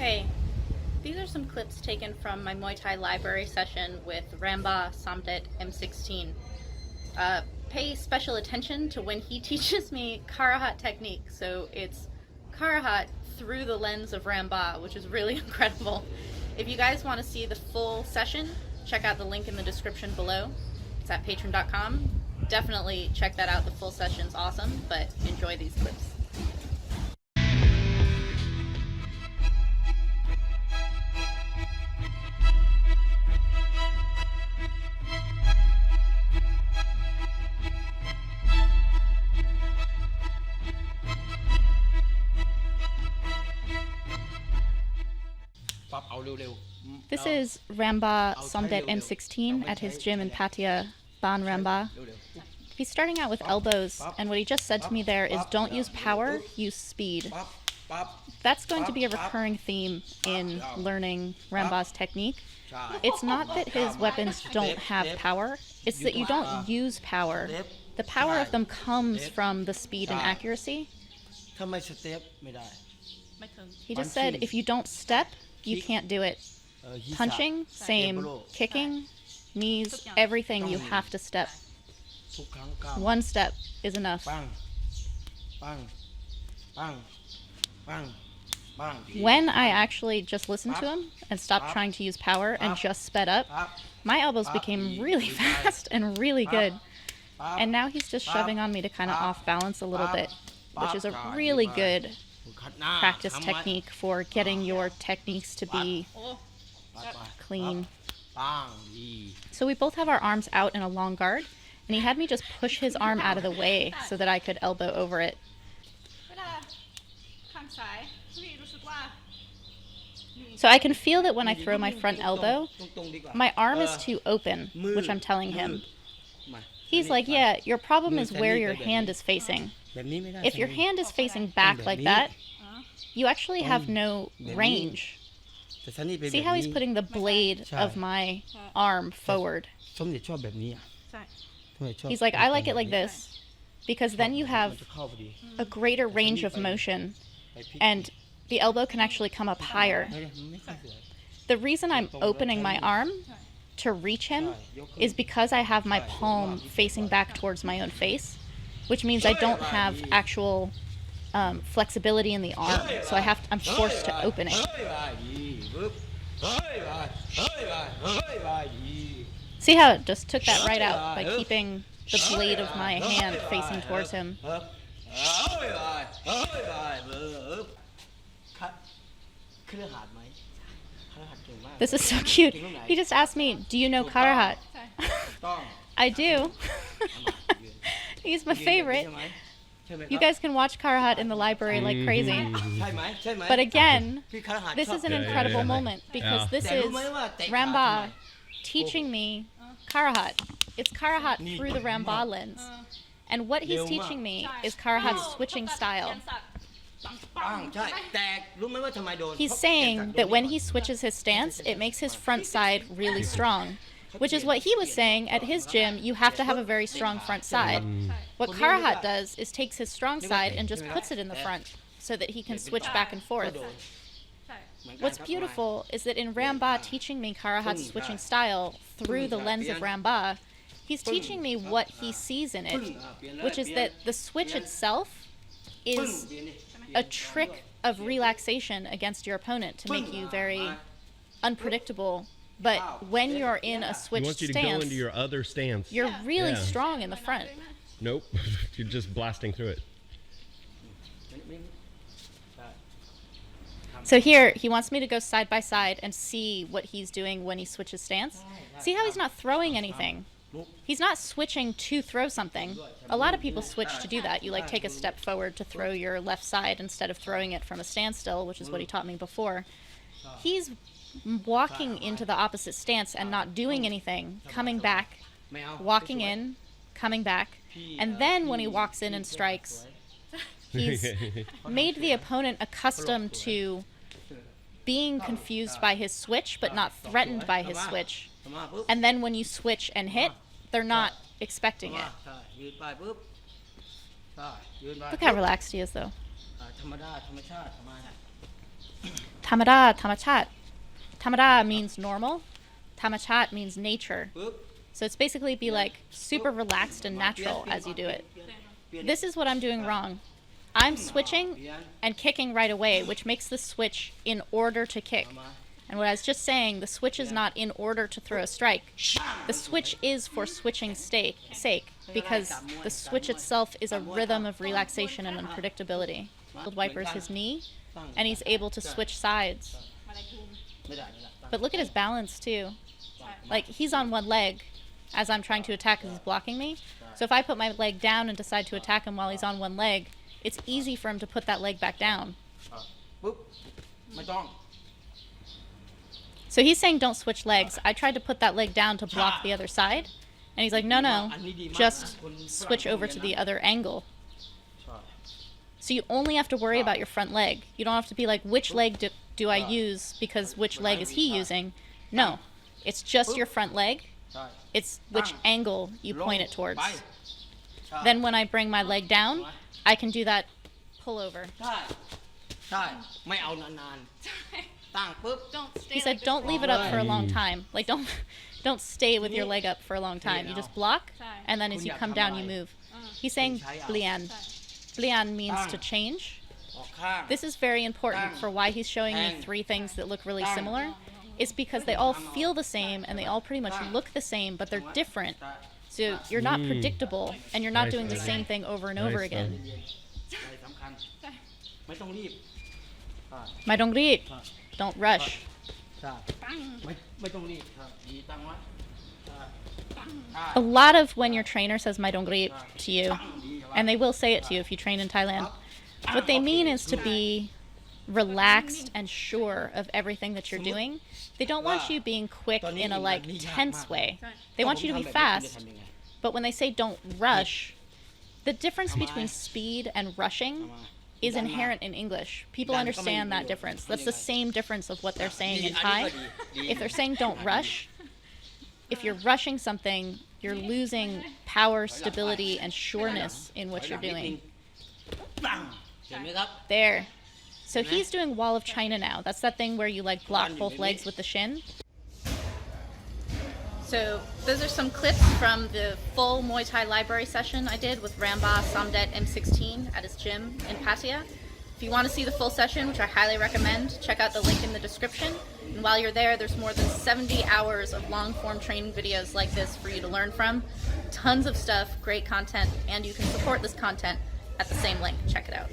Hey, these are some clips taken from my Muay Thai Library session with Rambaa Somdet M16. Pay special attention to when he teaches me Karuhat technique. So it's Karuhat through the lens of Rambaa, which is really incredible. If you guys want to see the full session, check out the link in the description below. It's at patreon.com. Definitely check that out. The full session's awesome, but enjoy these clips. This is Rambaa Somdet M16 at his gym in Pattaya, Ban Rambaa. He's starting out with elbows, and what he just said to me there is don't use power, use speed. That's going to be a recurring theme in learning Rambaa's technique. It's not that his weapons don't have power, it's that you don't use power. The power of them comes from the speed and accuracy. He just said if you don't step, you can't do it. Punching, same. Kicking, knees, everything, you have to step. One step is enough. When I actually just listened to him and stopped trying to use power and just sped up, my elbows became really fast and really good. And now he's just shoving on me to kind of off balance a little bit, which is a really good practice technique for getting your techniques to be clean. So we both have our arms out in a long guard, and he had me just push his arm out of the way so that I could elbow over it. So I can feel that when I throw my front elbow, my arm is too open, which I'm telling him. He's like, yeah, your problem is where your hand is facing. If your hand is facing back like that, you actually have no range. See how he's putting the blade of my arm forward? He's like, I like it like this, because then you have a greater range of motion, and the elbow can actually come up higher. The reason I'm opening my arm to reach him is because I have my palm facing back towards my own face, which means I don't have actual flexibility in the arm, so I'm forced to open it. See how it just took that right out by keeping the blade of my hand facing towards him. This is so cute. He just asked me, do you know Karuhat? I do. He's my favorite. You guys can watch Karuhat in the library like crazy. But again, this is an incredible moment because this is Rambaa teaching me Karuhat. It's Karuhat through the Rambaa lens. And what he's teaching me is Karuhat's switching style. He's saying that when he switches his stance, it makes his front side really strong, which is what he was saying at his gym. You have to have a very strong front side. What Karuhat does is takes his strong side and just puts it in the front so that he can switch back and forth. What's beautiful is that in Rambaa teaching me Karuhat's switching style through the lens of Rambaa, he's teaching me what he sees in it, which is that the switch itself is a trick of relaxation against your opponent to make you very unpredictable. But when you're in a switched stance, go into your other stance. You're really strong in the front. Nope, you're just blasting through it. So here, he wants me to go side by side and see what he's doing when he switches stance. See how he's not throwing anything? He's not switching to throw something. A lot of people switch to do that. You like take a step forward to throw your left side instead of throwing it from a standstill, which is what he taught me before. He's walking into the opposite stance and not doing anything, coming back, walking in, coming back, and then when he walks in and strikes, he's made the opponent accustomed to being confused by his switch but not threatened by his switch. And then when you switch and hit, they're not expecting it. Look how relaxed he is though. Tamada, tamachat. Tamada means normal. Tamachat means nature. So it's basically be like super relaxed and natural as you do it. This is what I'm doing wrong. I'm switching and kicking right away, which makes the switch in order to kick. And what I was just saying, the switch is not in order to throw a strike. The switch is for switching sake, because the switch itself is a rhythm of relaxation and unpredictability. Wipers his knee, and he's able to switch sides. But look at his balance too. Like, he's on one leg as I'm trying to attack because he's blocking me. So if I put my leg down and decide to attack him while he's on one leg, it's easy for him to put that leg back down. So he's saying don't switch legs. I tried to put that leg down to block the other side. And he's like, no, just switch over to the other angle. So you only have to worry about your front leg. You don't have to be like, which leg do I use because which leg is he using? No, it's just your front leg. It's which angle you point it towards. Then when I bring my leg down, I can do that pull over. He said, don't leave it up for a long time. Like, don't stay with your leg up for a long time. You just block, and then as you come down, you move. He's saying blian. Blian means to change. This is very important for why he's showing me three things that look really similar. It's because they all feel the same, and they all pretty much look the same, but they're different. So you're not predictable, and you're not doing the same thing over and over again. Don't rush. A lot of when your trainer says "maidongri" to you, and they will say it to you if you train in Thailand, what they mean is to be relaxed and sure of everything that you're doing. They don't want you being quick in a like tense way. They want you to be fast, but when they say don't rush, the difference between speed and rushing is inherent in English. People understand that difference. That's the same difference of what they're saying in Thai. If they're saying don't rush, if you're rushing something, you're losing power, stability, and sureness in what you're doing. There. So he's doing Wall of China now. That's that thing where you like block both legs with the shin. So those are some clips from the full Muay Thai Library session I did with Rambaa Somdet M16 at his gym in Pattaya. If you want to see the full session, which I highly recommend, check out the link in the description. And while you're there, there's more than 70 hours of long-form training videos like this for you to learn from. Tons of stuff, great content, and you can support this content at the same link. Check it out.